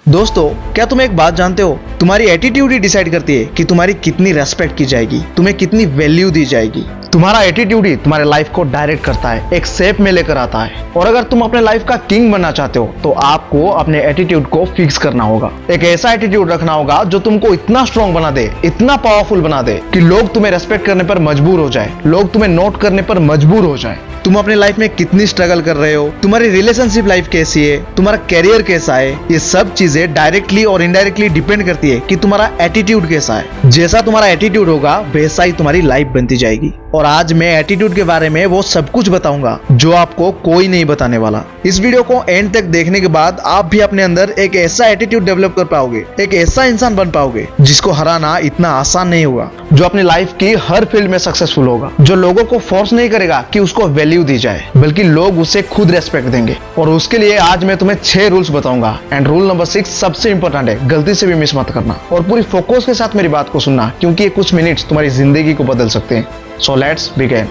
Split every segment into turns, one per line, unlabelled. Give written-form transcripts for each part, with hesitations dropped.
दोस्तों, क्या तुम एक बात जानते हो? तुम्हारी एटीट्यूड ही डिसाइड करती है कि तुम्हारी कितनी रेस्पेक्ट की जाएगी, तुम्हें कितनी वैल्यू दी जाएगी। तुम्हारा एटीट्यूड ही तुम्हारे लाइफ को डायरेक्ट करता है, एक शेप में लेकर आता है। और अगर तुम अपने लाइफ का किंग बनना चाहते हो तो आपको अपने एटीट्यूड को फिक्स करना होगा। एक ऐसा एटीट्यूड रखना होगा जो तुमको इतना स्ट्रॉन्ग बना दे, इतना पावरफुल बना दे कि लोग तुम्हें रेस्पेक्ट करने पर मजबूर हो जाए, लोग तुम्हें नोट करने पर मजबूर हो जाए। तुम अपने लाइफ में कितनी स्ट्रगल कर रहे हो, तुम्हारी रिलेशनशिप लाइफ कैसी है, तुम्हारा कैरियर कैसा है, ये सब चीजें डायरेक्टली और इनडायरेक्टली डिपेंड करती है कि तुम्हारा एटीट्यूड कैसा है। जैसा तुम्हारा एटीट्यूड होगा वैसा ही तुम्हारी लाइफ बनती जाएगी। और आज मैं एटीट्यूड के बारे में वो सब कुछ बताऊंगा जो आपको कोई नहीं बताने वाला। इस वीडियो को एंड तक देखने के बाद आप भी अपने अंदर एक ऐसा एटीट्यूड डेवलप कर पाओगे, एक ऐसा इंसान बन पाओगे जिसको हराना इतना आसान नहीं होगा, जो अपनी लाइफ की हर फील्ड में सक्सेसफुल होगा, जो लोगों को फोर्स नहीं करेगा कि उसको वैल्यू दी जाए, बल्कि लोग उसे खुद रेस्पेक्ट देंगे। और उसके लिए आज मैं तुम्हें 6 रूल्स बताऊंगा। एंड रूल नंबर 6 सबसे इंपॉर्टेंट है, गलती से भी मिस मत करना और पूरी फोकस के साथ मेरी बात को सुनना, क्योंकि ये कुछ मिनट्स तुम्हारी जिंदगी को बदल सकते हैं। So let's begin.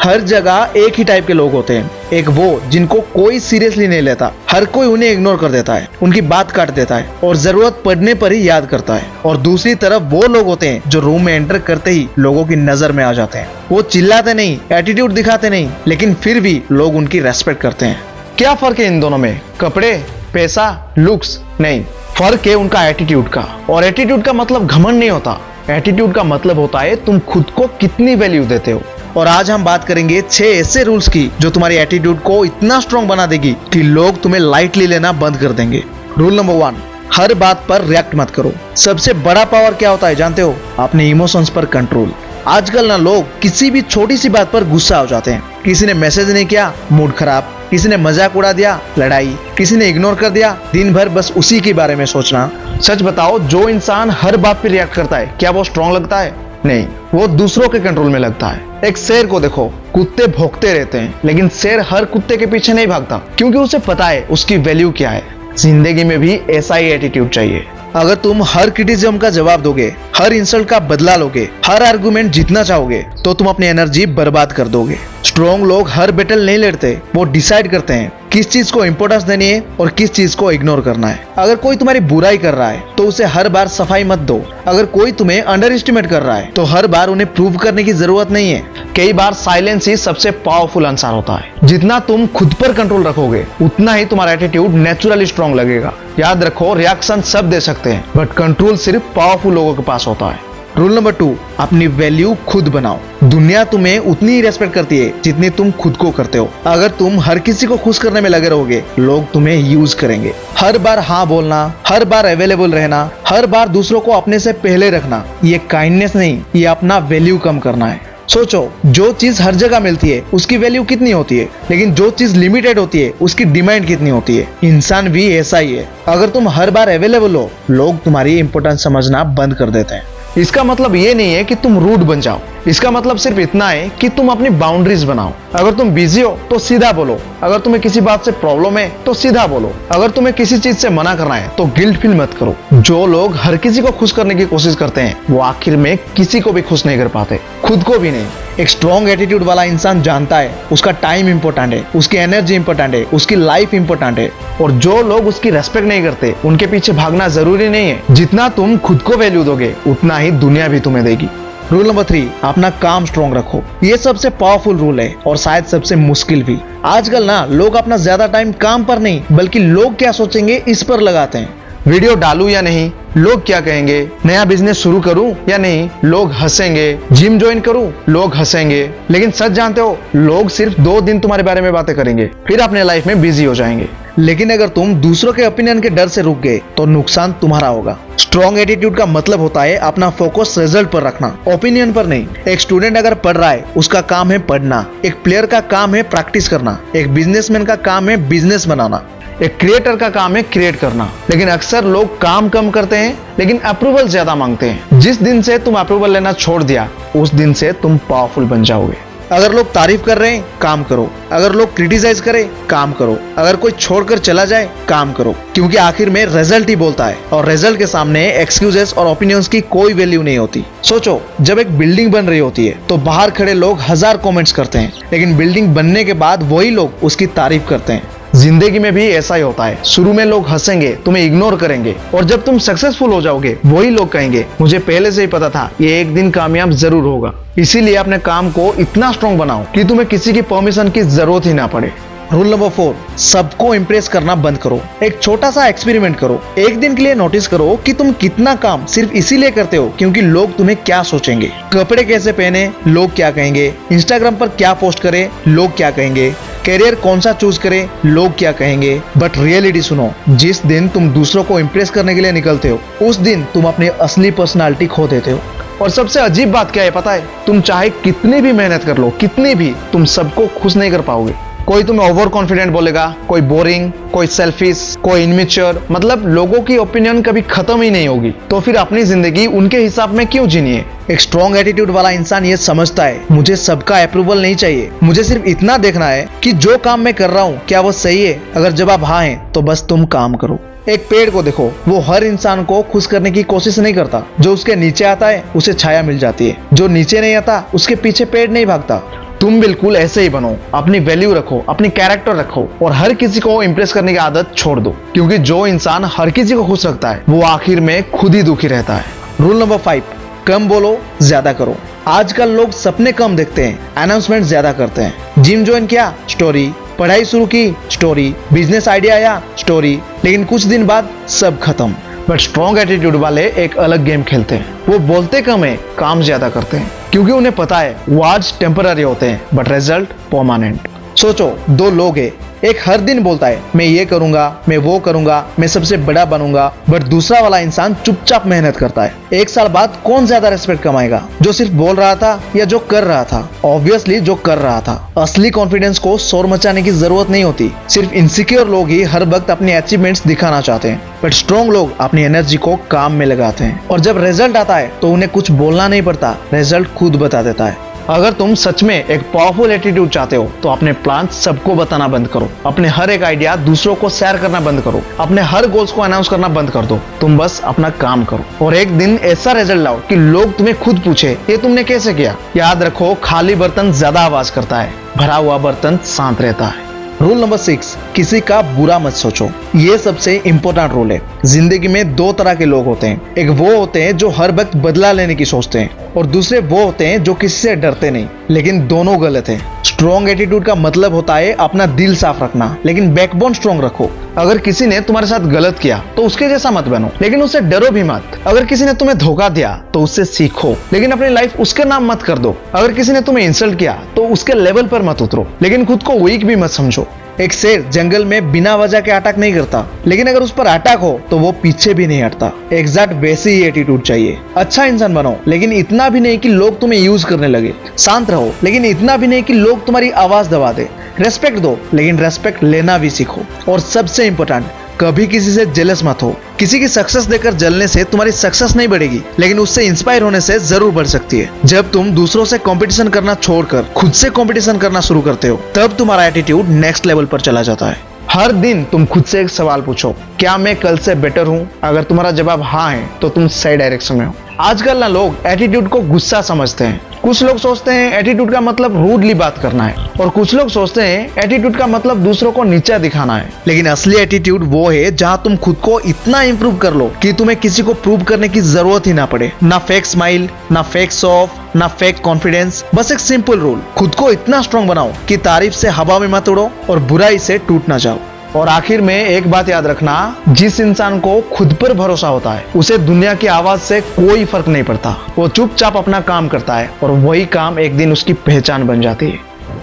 हर जगह एक ही टाइप के लोग होते हैं। एक वो जिनको कोई सीरियसली नहीं लेता, हर कोई उन्हें इग्नोर कर देता है, उनकी बात काट देता है और जरूरत पड़ने पर ही याद करता है। और दूसरी तरफ वो लोग होते हैं जो रूम में एंटर करते ही लोगों की नजर में आ जाते हैं। वो चिल्लाते नहीं, एटीट्यूड दिखाते नहीं, लेकिन फिर भी लोग उनकी रेस्पेक्ट करते हैं। क्या फर्क है इन दोनों में? कपड़े, पैसा, लुक्स? नहीं, फर्क है उनका एटीट्यूड का। और एटीट्यूड का मतलब घमंड नहीं होता, एटीट्यूड का मतलब होता है तुम खुद को कितनी वैल्यू देते हो। और आज हम बात करेंगे 6 ऐसे रूल्स की जो तुम्हारी एटीट्यूड को इतना स्ट्रॉन्ग बना देगी कि लोग तुम्हें लाइटली लेना बंद कर देंगे। रूल नंबर 1, हर बात पर रिएक्ट मत करो। सबसे बड़ा पावर क्या होता है जानते हो? अपने इमोशंस पर कंट्रोल। आजकल ना लोग किसी भी छोटी सी बात पर गुस्सा हो जाते हैं। किसी ने मैसेज नहीं किया, मूड खराब। किसी ने मजाक उड़ा दिया, लड़ाई। किसी ने इग्नोर कर दिया, दिन भर बस उसी के बारे में सोचना। सच बताओ, जो इंसान हर बात पर रिएक्ट करता है, क्या वो स्ट्रॉन्ग लगता है? नहीं, वो दूसरों के कंट्रोल में लगता है। एक शेर को देखो, कुत्ते भौंकते रहते हैं, लेकिन शेर हर कुत्ते के पीछे नहीं भागता, क्योंकि उसे पता है उसकी वैल्यू क्या है। जिंदगी में भी ऐसा ही एटीट्यूड चाहिए। अगर तुम हर क्रिटिसिज्म का जवाब दोगे, हर इंसल्ट का बदला लोगे, हर आर्गुमेंट जीतना चाहोगे, तो तुम अपनी एनर्जी बर्बाद कर दोगे। स्ट्रॉन्ग लोग हर बैटल नहीं लड़ते, वो डिसाइड करते हैं किस चीज को इंपॉर्टेंस देनी है और किस चीज को इग्नोर करना है। अगर कोई तुम्हारी बुराई कर रहा है तो उसे हर बार सफाई मत दो। अगर कोई तुम्हें अंडर एस्टिमेट कर रहा है तो हर बार उन्हें प्रूव करने की जरूरत नहीं है। कई बार साइलेंस ही सबसे पावरफुल आंसर होता है। जितना तुम खुद पर कंट्रोल रखोगे उतना ही तुम्हारा एटीट्यूड नेचुरली स्ट्रॉन्ग लगेगा। याद रखो, रिएक्शन सब दे सकते हैं, बट कंट्रोल सिर्फ पावरफुल लोगों के पास होता है। रूल नंबर 2, अपनी वैल्यू खुद बनाओ। दुनिया तुम्हें उतनी ही रेस्पेक्ट करती है जितनी तुम खुद को करते हो। अगर तुम हर किसी को खुश करने में लगे रहोगे, लोग तुम्हें यूज करेंगे। हर बार हाँ बोलना, हर बार अवेलेबल रहना, हर बार दूसरों को अपने से पहले रखना, ये काइंडनेस नहीं, ये अपना वैल्यू कम करना है। सोचो, जो चीज हर जगह मिलती है उसकी वैल्यू कितनी होती है, लेकिन जो चीज लिमिटेड होती है उसकी डिमांड कितनी होती है। इंसान भी ऐसा ही है। अगर तुम हर बार अवेलेबल हो, लोग तुम्हारी इंपॉर्टेंस समझना बंद कर देते हैं। इसका मतलब ये नहीं है कि तुम रूड बन जाओ, इसका मतलब सिर्फ इतना है कि तुम अपनी बाउंड्रीज बनाओ। अगर तुम बिजी हो तो सीधा बोलो, अगर तुम्हें किसी बात से प्रॉब्लम है तो सीधा बोलो, अगर तुम्हें किसी चीज से मना करना है तो गिल्ट फील मत करो। जो लोग हर किसी को खुश करने की कोशिश करते हैं वो आखिर में किसी को भी खुश नहीं कर पाते, खुद को भी नहीं। एक स्ट्रॉन्ग एटीट्यूड वाला इंसान जानता है उसका टाइम इंपॉर्टेंट है, उसकी एनर्जी इंपॉर्टेंट है, उसकी लाइफ इंपॉर्टेंट है। और जो लोग उसकी रेस्पेक्ट नहीं करते उनके पीछे भागना जरूरी नहीं है। जितना तुम खुद को वैल्यू दोगे उतना ही दुनिया भी तुम्हें देगी। रूल नंबर 3, अपना काम स्ट्रॉन्ग रखो। ये सबसे पावरफुल रूल है और शायद सबसे मुश्किल भी। आजकल ना लोग अपना ज्यादा टाइम काम पर नहीं बल्कि लोग क्या सोचेंगे इस पर लगाते हैं। वीडियो डालूं या नहीं, लोग क्या कहेंगे, नया बिजनेस शुरू करूं या नहीं, लोग हंसेंगे, जिम ज्वाइन करूं, लोग हंसेंगे। लेकिन सच जानते हो, लोग सिर्फ 2 दिन तुम्हारे बारे में बातें करेंगे, फिर अपने लाइफ में बिजी हो जाएंगे। लेकिन अगर तुम दूसरों के ओपिनियन के डर से रुक गए तो नुकसान तुम्हारा होगा। स्ट्रॉन्ग एटीट्यूड का मतलब होता है अपना फोकस रिजल्ट पर रखना, ओपिनियन पर नहीं। एक स्टूडेंट अगर पढ़ रहा है उसका काम है पढ़ना, एक प्लेयर का काम है प्रैक्टिस करना, एक बिजनेसमैन का काम है बिजनेस बनाना, एक क्रिएटर का काम है क्रिएट करना। लेकिन अक्सर लोग काम कम करते हैं लेकिन अप्रूवल ज्यादा मांगते हैं। जिस दिन से तुम अप्रूवल लेना छोड़ दिया उस दिन से तुम पावरफुल बन जाओगे। अगर लोग तारीफ कर रहे हैं, काम करो। अगर लोग क्रिटिसाइज करें, काम करो। अगर कोई छोड़कर चला जाए, काम करो, क्योंकि आखिर में रिजल्ट ही बोलता है और रिजल्ट के सामने एक्सक्यूजेस और ओपिनियंस की कोई वैल्यू नहीं होती। सोचो, जब एक बिल्डिंग बन रही होती है तो बाहर खड़े लोग 1000 कमेंट्स करते हैं, लेकिन बिल्डिंग बनने के बाद वही लोग उसकी तारीफ करते हैं। जिंदगी में भी ऐसा ही होता है। शुरू में लोग हंसेंगे, तुम्हें इग्नोर करेंगे, और जब तुम सक्सेसफुल हो जाओगे वही लोग कहेंगे मुझे पहले से ही पता था ये एक दिन कामयाब जरूर होगा। इसीलिए अपने काम को इतना स्ट्रॉन्ग बनाओ कि तुम्हें किसी की परमिशन की जरूरत ही ना पड़े। रूल नंबर 4, सबको इंप्रेस करना बंद करो। एक छोटा सा एक्सपेरिमेंट करो। एक दिन के लिए नोटिस करो कि तुम कितना काम सिर्फ इसीलिए करते हो क्योंकि लोग तुम्हें क्या सोचेंगे। कपड़े कैसे पहने, लोग क्या कहेंगे। इंस्टाग्राम पर क्या पोस्ट करें, लोग क्या कहेंगे। करियर कौन सा चूज करें, लोग क्या कहेंगे। बट रियलिटी सुनो, जिस दिन तुम दूसरों को इंप्रेस करने के लिए निकलते हो उस दिन तुम अपनी असली पर्सनालिटी खो देते हो। और सबसे अजीब बात क्या है पता है, तुम चाहे कितनी भी मेहनत कर लो, कितनी भी, तुम सबको खुश नहीं कर पाओगे। कोई तुम्हें ओवर कॉन्फिडेंट बोलेगा, कोई बोरिंग, कोई सेल्फिश, कोई इनमेच्योर। मतलब लोगों की ओपिनियन कभी खत्म ही नहीं होगी। तो फिर अपनी जिंदगी उनके हिसाब में क्यों जीनी है। एक स्ट्रॉन्ग एटीट्यूड वाला इंसान ये समझता है मुझे सबका अप्रूवल नहीं चाहिए, मुझे सिर्फ इतना देखना है कि जो काम मैं कर रहा हूँ क्या वो सही है। अगर जवाब हाँ है तो बस तुम काम करो। एक पेड़ को देखो, वो हर इंसान को खुश करने की कोशिश नहीं करता। जो उसके नीचे आता है उसे छाया मिल जाती है, जो नीचे नहीं आता उसके पीछे पेड़ नहीं भागता। तुम बिल्कुल ऐसे ही बनो। अपनी वैल्यू रखो, अपनी कैरेक्टर रखो और हर किसी को इंप्रेस करने की आदत छोड़ दो, क्योंकि जो इंसान हर किसी को खुश रखता है वो आखिर में खुद ही दुखी रहता है। रूल नंबर 5, कम बोलो ज्यादा करो। आजकल लोग सपने कम देखते हैं, अनाउंसमेंट ज्यादा करते हैं। जिम ज्वाइन किया, स्टोरी। पढ़ाई शुरू की, स्टोरी। बिजनेस आइडिया आया, स्टोरी। लेकिन कुछ दिन बाद सब खत्म। बट स्ट्रॉन्ग एटीट्यूड वाले एक अलग गेम खेलते हैं। वो बोलते कम है, काम ज्यादा करते हैं, क्योंकि उन्हें पता है वर्ड्स टेम्पररी होते हैं बट रिजल्ट परमानेंट। सोचो, दो लोग हैं, एक हर दिन बोलता है मैं ये करूंगा, मैं वो करूंगा, मैं सबसे बड़ा बनूंगा, बट दूसरा वाला इंसान चुपचाप मेहनत करता है। एक साल बाद कौन ज्यादा रेस्पेक्ट कमाएगा, जो सिर्फ बोल रहा था या जो कर रहा था? ऑब्वियसली जो कर रहा था। असली कॉन्फिडेंस को शोर मचाने की जरूरत नहीं होती। सिर्फ इनसिक्योर लोग ही हर वक्त अपनी अचीवमेंट्स दिखाना चाहते हैं, बट स्ट्रॉन्ग लोग अपनी एनर्जी को काम में लगाते हैं। और जब रिजल्ट आता है तो उन्हें कुछ बोलना नहीं पड़ता, रिजल्ट खुद बता देता है। अगर तुम सच में एक पावरफुल एटीट्यूड चाहते हो तो अपने प्लान सबको बताना बंद करो। अपने हर एक आइडिया दूसरों को शेयर करना बंद करो। अपने हर गोल्स को अनाउंस करना बंद कर दो। तुम बस अपना काम करो और एक दिन ऐसा रिजल्ट लाओ कि लोग तुम्हें खुद पूछे ये तुमने कैसे किया। याद रखो, खाली बर्तन ज्यादा आवाज करता है, भरा हुआ बर्तन शांत रहता है। रूल नंबर 6, किसी का बुरा मत सोचो। ये सबसे इंपॉर्टेंट रूल है। जिंदगी में दो तरह के लोग होते हैं। एक वो होते हैं जो हर वक्त बदला लेने की सोचते हैं, और दूसरे वो होते हैं जो किसी से डरते नहीं। लेकिन दोनों गलत है। स्ट्रॉन्ग एटीट्यूड का मतलब होता है अपना दिल साफ रखना, लेकिन बैकबोन स्ट्रॉन्ग रखो। अगर किसी ने तुम्हारे साथ गलत किया तो उसके जैसा मत बनो, लेकिन उससे डरो भी मत। अगर किसी ने तुम्हें धोखा दिया तो उससे सीखो, लेकिन अपनी लाइफ उसके नाम मत कर दो। अगर किसी ने तुम्हें इंसल्ट किया तो उसके लेवल पर मत उतरो, लेकिन खुद को वीक भी मत समझो। एक शेर जंगल में बिना वजह के अटैक नहीं करता, लेकिन अगर उस पर अटैक हो तो वो पीछे भी नहीं हटता। एग्जैक्ट वैसे ही एटीट्यूड चाहिए। अच्छा इंसान बनो, लेकिन इतना भी नहीं कि लोग तुम्हें यूज करने लगे। शांत रहो, लेकिन इतना भी नहीं कि लोग तुम्हारी आवाज दबा दे। रेस्पेक्ट दो, लेकिन रेस्पेक्ट लेना भी सीखो। और सबसे इंपॉर्टेंट, कभी किसी से जेलस मत हो। किसी की सक्सेस देखकर जलने से तुम्हारी सक्सेस नहीं बढ़ेगी, लेकिन उससे इंस्पायर होने से जरूर बढ़ सकती है। जब तुम दूसरों से कंपटीशन करना छोड़कर खुद से कंपटीशन करना शुरू करते हो, तब तुम्हारा एटीट्यूड नेक्स्ट लेवल पर चला जाता है। हर दिन तुम खुद से एक सवाल पूछो, क्या मैं कल से बेटर हूँ? अगर तुम्हारा जवाब हाँ है तो तुम सही डायरेक्शन में हो। आजकल ना लोग एटीट्यूड को गुस्सा समझते हैं। कुछ लोग सोचते हैं एटीट्यूड का मतलब रूडली बात करना है, और कुछ लोग सोचते हैं एटीट्यूड का मतलब दूसरों को नीचा दिखाना है। लेकिन असली एटीट्यूड वो है जहां तुम खुद को इतना इंप्रूव कर लो कि तुम्हें किसी को प्रूव करने की जरूरत ही ना पड़े। ना फेक स्माइल, ना फेक शो ऑफ, ना फेक कॉन्फिडेंस। बस एक सिंपल रूल, खुद को इतना स्ट्रॉन्ग बनाओ कि तारीफ से हवा में मत उड़ो और बुराई से टूट ना जाओ। और आखिर में एक बात याद रखना, जिस इंसान को खुद पर भरोसा होता है उसे दुनिया की आवाज से कोई फर्क नहीं पड़ता। वो चुपचाप अपना काम करता है और वही काम एक दिन उसकी पहचान बन जाती है।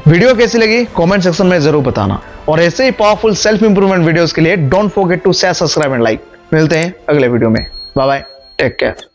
वीडियो कैसी लगी कमेंट सेक्शन में जरूर बताना, और ऐसे ही पावरफुल सेल्फ इंप्रूवमेंट वीडियोस के लिए don't forget to share, subscribe and like. मिलते हैं अगले वीडियो में। Bye bye, take care.